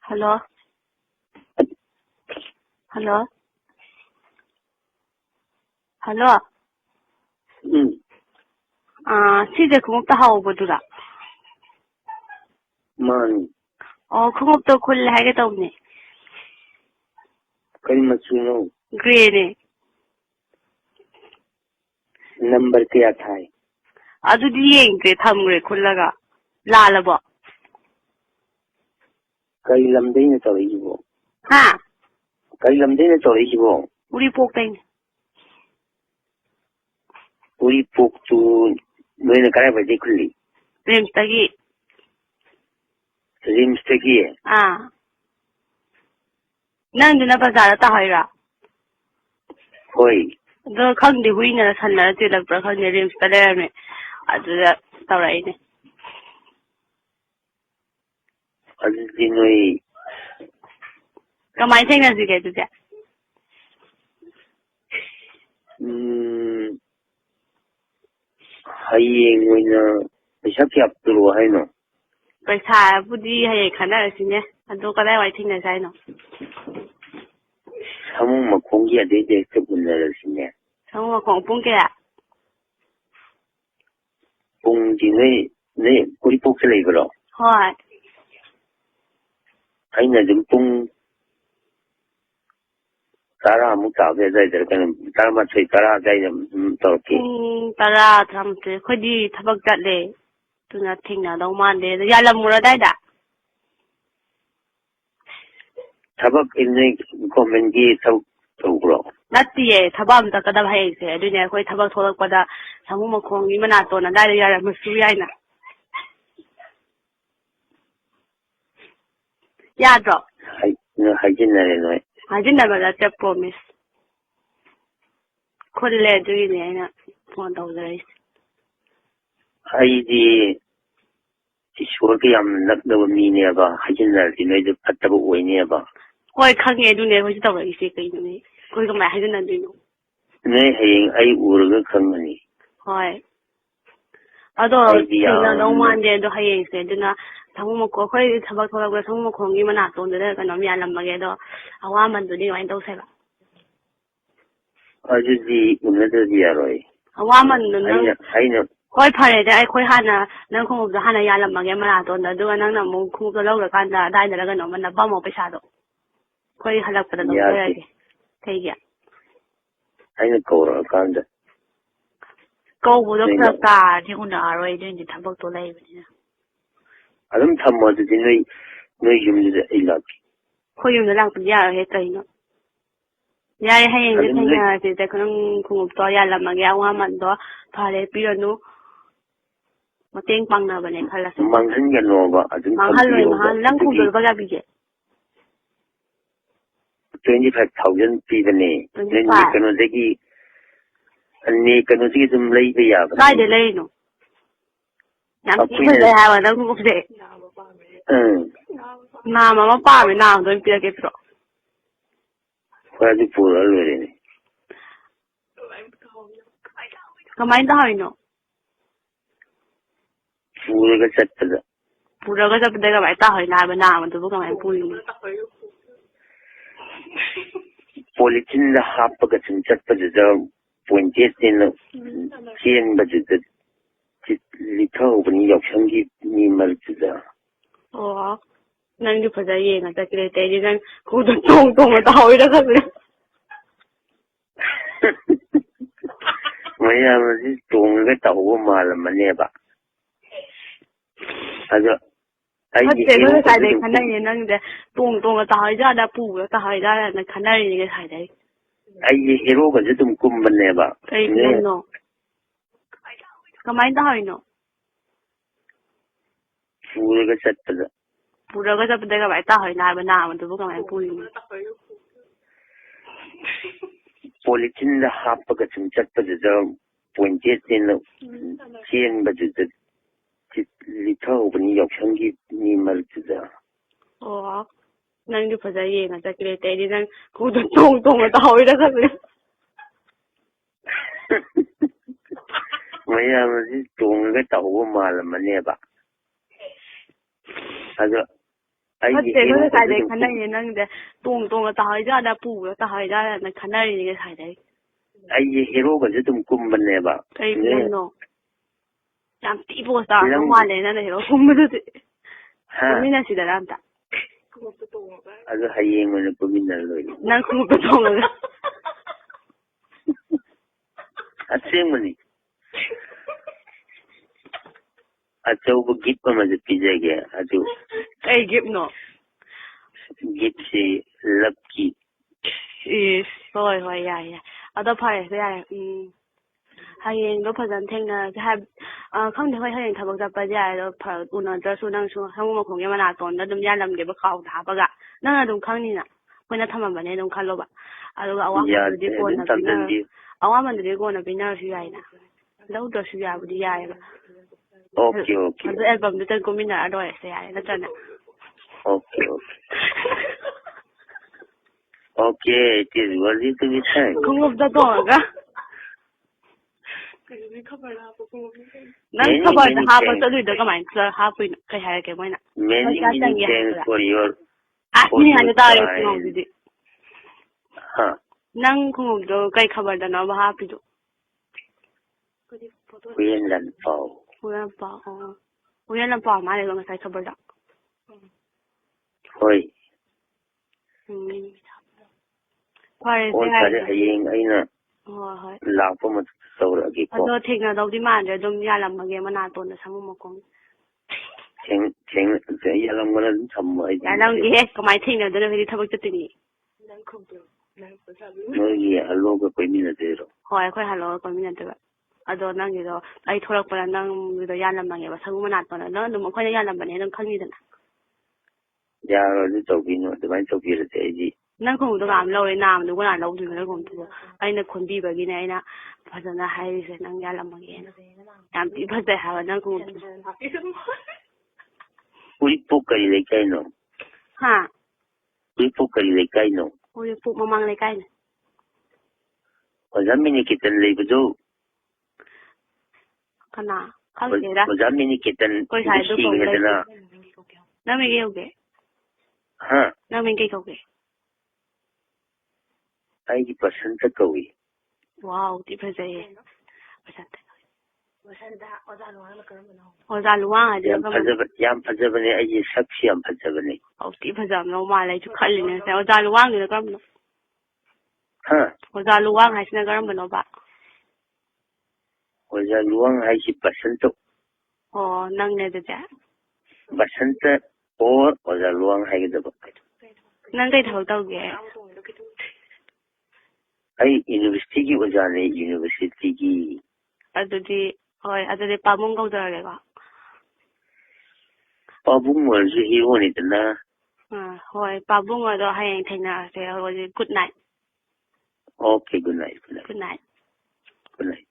Hello? Hello? Hello? Size khungop ta hawo bodura. Man. Oh, khungop to khul hai ke tawne. Kari machuno. Grey ne. Number kya tha? Adu di yeng ke thamre khullaga. Lala bo. Kari lamde ne tawai bo. Ha? Kari lamde ne tawai bo. Uri pok tain. Uri pok tu noine kara baje khulli. Rims tagi. Rims tagi. Nang duna bazar ta hoira. Hoi. Do khangdi huina sanna tilak pra khangni rims ta le me. Adu da tawrai ne. Adu di noi. Kamai thengna si ke tu ja. Hayeng noina pesa kya apturo hai no. Pesa budi hai khana sine. Adu kadai wai thengna sai no. Samu makhong ya de se bunna sine. Samu makhong pung kya. Pung di ne uri pok se lai bro. Hoi. Aina dum pung Tara mu ta ve dai der kan tara ma chei tara dai to ki. Tara tham te khodi thabak tat le. Tuna thengna dau man de ya lam mura dai da. Thabak inne comment gi thau to bro. Natiye thabam ta kada bhai se adune khoi thabak tholak pada samu makhong ni mana to na dai ya masu yaina. Ya dro. Hai jin na le noi. Hajin na bala te promise. Kholle du ni aina phone taw dai. Hai di ईश्वर के यम नकदब मीने बा हजनर di noi de phatta bu oine ba Hoi khange du ne hoi taw rai se kai ni. Koi ka mai hajin na du no. nei hayeng ai urga khangani Hoi. Ado tina dau man de do hayeng se du na samu makho khoi thabak tholak ba samu makhong ni mana to de ka no ya lam ma ge do awa man du ni wai taw sai ba. aji di unada di aroi Awa man du na aina Hoi phare de ai khoi hana nang khong da hana ya lam ma ge mana to da du nang na mu khu ko law la kan da dai da ga no man na ba mo paisa do. Khoi halak pa da do ya ge. Kai ya. aina kora kanda Ko bu do pra ka ni un na aroi de ni thabak to lai ni. adam thamma de noi yum de ilak Khoi yum da lang pa ya he kai no. Ya ye hayeng de thanya se de khong khong to ya lam ma ge awa man do phare pi ro no. Mateng pang na ba ne khala sa. manghan ga no ba adum Mahal loi mahal lang khu do ba ga bi je. 25,000 pi bane ne kano de ki anni kano de dum lai ba ya ba Dai de lai no. Yang ki ba ha wa nang khu de. Na ma pa me na do pi ke pro. Kwa di pura lo ne Kamai da hai no. pura ga chat da Pura ga jab de ga bai ta hai na ba na ma du bu kamai pu ni. Politin da hapa ga chin chat pa da pointe tin chen ba da li thau bani yok sang gi ni mal da Oh. Nang du pha ye na ta kre te ji nang khu do tong tong ma ta hoi da ka ne. maya ma ji tong ga tau ba ma la ma ne ba aja ai Hat ji de ko ga sai de khana ye nang de tong tong ta hai ja da pu ta hai da na khana ni ge sai dai. ai ji hero ga ji tum kum ban ne ba Kai no. Kamai da hai no. pura ga chat pa da Pura ga jab de ga bai ta hai na ba na ma du bu kamai pu ni. Politin da hapa ga chin chat pa da pointe tin chen ba da li thau bani yok sang gi ni mal da Oh. Nang du pha ye na ta kre te ji nang khu do tong tong ma ta hoi da ka ne. maya ma ji tong ga tau ba ma la ma ne ba aja ꯐꯠꯇꯦ ꯑꯩꯈꯣꯏ ꯉꯁꯥꯏꯗꯩ ꯈꯟꯅꯩꯅꯦ ꯅꯪꯗꯤ ꯇꯣꯡꯒ ꯇꯥꯍꯣꯏꯖꯥꯗ ꯄꯨꯕ꯭ꯔꯣ ꯇꯥꯍꯣꯏꯖꯥꯗꯅ ꯈꯟꯅꯔꯤꯅꯦ ꯉꯁꯥꯏꯗꯩ ꯑꯩꯁꯦ ꯍꯦꯔꯣꯒꯁꯨ ꯑꯗꯨꯝ ꯀꯨꯝꯕꯅꯦꯕ ꯀꯩ ꯐꯤꯂꯝꯅꯣ ꯌꯥꯝ ꯊꯤ ꯄꯣꯁ ꯇꯥꯔꯝꯗꯧ ꯃꯥꯜꯂꯦ ꯅꯪꯅ ꯍꯦꯔꯣ ꯀꯨꯝꯕꯗꯨꯗꯤ ꯀꯨꯝꯃꯤꯟꯅꯁꯤꯗꯅ ꯑꯝꯇ ꯑꯗꯨ ꯍꯌꯦꯡ ꯑꯣꯏꯅ ꯀꯨꯝꯃꯤꯟꯅꯔ ꯂꯣꯏꯔꯦ ꯅꯪ ꯈꯣꯡꯎꯞꯇ ꯇꯣꯡꯉꯒ ꯑꯁꯦꯡꯕꯅꯤ ꯑꯆꯧꯕ ꯒꯤꯐ ꯑꯃꯁꯨ ꯄꯤꯖꯒꯦ ꯑꯗꯨ ꯀꯩ ꯒꯤꯐꯅꯣ ꯒꯤꯐꯁꯤ ꯂꯞꯀꯤ ꯏꯁ ꯍꯣꯏ ꯌꯥꯏ ꯑꯗꯣ ꯐꯔꯦꯁꯦ ꯌꯥꯔꯦ ꯍꯌꯦꯡꯗꯣ ꯐꯖꯅ ꯊꯦꯡꯅꯔꯁꯦ ꯈꯪꯗꯦ ꯍꯣꯏ ꯍꯌꯦꯡ ꯊꯕꯛ ꯆꯠꯄꯗꯤ ꯌꯥꯏ ꯑꯗꯣ ꯎꯅꯗ꯭ꯔꯁꯨ ꯅꯪꯁꯨ ꯁꯪꯒꯣ ꯃꯈꯣꯡꯒꯤ ꯃꯅꯥꯇꯣꯟꯗ ꯑꯗꯨꯝ ꯌꯥꯜꯂꯝꯒꯦꯕ ꯈꯥꯎꯗ ꯍꯥꯞꯄꯒ ꯅꯪ ꯑꯗꯨꯝ ꯈꯪꯅꯤꯅ ꯑꯩꯈꯣꯏꯅ ꯊꯝꯃꯝꯕꯅꯦ ꯑꯗꯨꯝ ꯈꯜꯂꯣꯕ ꯑꯗꯨꯒ ꯑꯋꯥꯃꯟꯗꯨꯗꯤ ꯀꯣꯟꯅ ꯄꯤꯅꯔꯁꯨ ꯌꯥꯏꯅ ꯂꯧꯗ꯭ꯔꯁꯨ ꯌꯥꯕꯨꯗꯤ ꯌꯥꯏꯑꯕ ꯑꯣꯀꯦ ꯑꯗꯨ ꯑꯦꯜꯕꯝꯗꯨꯇꯪ ꯀꯨꯝꯃꯤꯟꯅꯔ ꯂꯣꯏꯔꯁꯦ ꯌꯥꯔꯦ ꯅꯠꯇ꯭ꯔꯅꯦ Okay, it is worthy to be thanked. ꯈꯣꯡꯎꯞꯇ ꯇꯣꯡꯉꯒ ꯅꯪ ꯈꯕꯔꯗ ꯍꯥꯞꯄ ꯆꯠꯂꯨꯏꯗꯣ ꯀꯃꯥꯏꯅ ꯍꯥꯞꯄꯨꯏꯅꯣ ꯀꯩ ꯍꯥꯏꯔꯛꯀꯦ ꯃꯣꯏꯅ Many thanks for your ꯃꯤ ꯍꯥꯟꯅ ꯇꯥꯔꯦ ꯈꯣꯡꯎꯞꯗꯨꯗꯤ Huh? ꯅꯪ ꯈꯣꯡꯎꯞꯗꯣ ꯀꯩ ꯈꯕꯔꯗꯅꯣꯕ ꯍꯥꯞꯄꯤꯗꯣ Huyen Lanpao. Huyen Lanpao ꯃꯥꯜꯂꯦꯕ ꯉꯁꯥꯏ ꯈꯕꯔꯗ ꯍꯣꯏ ꯐꯔꯦ ꯍꯌꯦꯡ ꯑꯩꯅ ꯍꯣꯏ ꯂꯥꯛꯄ ꯃꯇꯝꯗ ꯇꯧꯔꯛꯑꯒꯦꯀꯣ ꯑꯗꯣ ꯊꯦꯡꯅꯗꯧꯗꯤ ꯃꯥꯟꯗ꯭ꯔꯦ ꯑꯗꯨꯝ ꯌꯥꯜꯂꯝꯃꯒꯦ ꯃꯅꯥꯇꯣꯟꯗ ꯁꯪꯒꯣ ꯃꯈꯣꯡ ꯌꯥꯜꯂꯝꯒꯅ ꯑꯗꯨꯝ ꯊꯝꯃꯣ ꯑꯩ ꯌꯥꯜꯂꯝꯒꯦꯍꯦ ꯀꯃꯥꯏꯅ ꯊꯦꯡꯅꯗꯣꯏꯅꯣ ꯍꯧꯖꯤꯛ ꯊꯕꯛ ꯆꯠꯇꯣꯏꯅꯤ ꯅꯣꯏꯒꯤ ꯍꯜꯂꯣꯒ ꯀꯣꯏꯃꯤꯟꯅꯗꯣꯏꯔꯣ ꯍꯣꯏ ꯑꯩꯈꯣꯏ ꯍꯜꯂꯣꯒ ꯀꯣꯏꯃꯤꯟꯅꯗꯣꯏꯕ ꯑꯗꯣ ꯅꯪꯒꯤꯗꯣ ꯑꯩ ꯊꯣꯛꯂꯛꯄꯗ ꯅꯪꯒꯤꯗꯣ ꯌꯥꯜꯂꯝꯃꯒꯦꯕ ꯁꯪꯒꯣ ꯃꯅꯥꯇꯣꯟꯗ ꯅꯪ ꯑꯗꯨꯝ ꯑꯩꯈꯣꯏꯅ ꯌꯥꯜꯂꯝꯕꯅꯦ ꯑꯗꯨꯝ ꯈꯪꯉꯤꯗꯅ ꯌꯥꯔꯣꯏ ꯑꯗꯨ ꯇꯧꯕꯤꯅꯨ ꯑꯗꯨꯃꯥꯏꯅ ꯇꯧꯕꯤꯔꯗꯤ ꯑꯩꯗꯤ ꯅꯪ ꯈꯣꯡꯎꯞꯇꯣ ꯀꯅꯥꯝ ꯂꯧꯔꯦ ꯅꯥꯝꯗꯨ ꯀꯅꯥ ꯂꯧꯗꯣꯏꯅꯣ ꯅꯪ ꯈꯣꯡꯎꯞꯇꯨꯕꯣ ꯑꯩꯅ ꯈꯣꯟꯕꯤꯕꯒꯤꯅꯦ ꯑꯩꯅ ꯐꯖꯅ ꯍꯥꯏꯔꯤꯁꯦ ꯅꯪ ꯌꯥꯜꯂꯝꯃꯒꯦꯅ ꯌꯥꯝ ꯊꯤ ꯐꯖꯩ ꯍꯥꯏꯕ ꯅꯪ ꯈꯣꯡꯎꯞꯇꯨ ꯎꯔꯤꯄꯣꯛ ꯀꯔꯤ ꯂꯩꯀꯥꯏꯅꯣ ꯎꯔꯤꯄꯣꯛ ꯀꯔꯤ ꯂꯩꯀꯥꯏꯅꯣ ꯎꯔꯤꯄꯣꯛ ꯃꯃꯥꯡ ꯂꯩꯀꯥꯏꯅꯦ ꯑꯣꯖꯥ ꯃꯤꯅꯤꯀꯦꯇꯟ ꯂꯩꯕꯗꯣ ꯀꯅꯥ ꯈꯪꯗꯦꯗ ꯑꯣꯖꯥ ꯃꯤꯅꯤꯀꯦꯇꯟ ꯁꯤꯈ꯭ꯔꯦꯗꯅ ꯅꯪ ꯃꯤꯡ ꯀꯩ ꯀꯧꯒꯦ ꯅꯪ ꯃꯤꯡ ꯀꯩ ꯀꯧꯒꯦ ꯑꯩꯒꯤ ꯕꯁꯟꯇ ꯀꯧꯏ ꯋꯥꯎ ꯊꯤ ꯐꯖꯩꯌꯦ ꯑꯣꯖꯥ ꯂꯨꯋꯥꯡ ꯍꯥꯏꯗꯤ ꯌꯥꯝ ꯐꯖꯕꯅꯦ ꯑꯩꯒꯤ ꯁꯛꯁꯤ ꯌꯥꯝ ꯐꯖꯕꯅꯦ ꯊꯤ ꯐꯖꯕꯅꯧ ꯃꯥꯜꯂꯦ ꯑꯩꯁꯨ ꯈꯜꯂꯤꯅꯦ ꯉꯁꯥꯏ ꯑꯣꯖꯥ ꯂꯨꯋꯥꯡꯗꯨꯅ ꯀꯔꯝꯕꯅꯣ ꯑꯣꯖꯥ ꯂꯨꯋꯥꯡ ꯍꯥꯏꯁꯤꯅ ꯀꯔꯝꯕꯅꯣꯕ ꯑꯣꯖꯥ ꯂꯨꯋꯥꯡ ꯍꯥꯏꯁꯤ ꯕꯁꯟꯇ ꯑꯣ ꯅꯪꯅꯦ ꯑꯗꯨꯗꯤ ꯕꯁꯟꯇ ꯑꯣꯔ ꯑꯣꯖꯥ ꯂꯨꯋꯥꯡ ꯍꯥꯏꯒꯗꯕ ꯅꯪ ꯀꯩ ꯊꯕꯛ ꯇꯧꯒꯦ ꯑꯩ ꯌꯨꯅꯤꯚꯔꯁꯤꯇꯤꯒꯤ ꯑꯣꯖꯥꯅꯦ ꯌꯨꯅꯤꯚꯔꯁꯤꯇꯤꯒꯤ ꯑꯗꯨꯗꯤ ꯄꯥꯕꯨꯡ ꯀꯧꯖꯔꯒꯦꯀꯣ ꯄꯥꯕꯨꯡ ꯑꯣꯏꯔꯁꯨ ꯍꯤꯔꯣꯅꯤꯗꯅ ꯍꯣꯏ ꯄꯥꯕꯨꯡ ꯑꯗꯣ ꯍꯌꯦꯡ ꯊꯦꯡꯅꯔꯁꯦ ꯍꯧꯖꯤꯛ good night Okay, good night. Good night. Good night.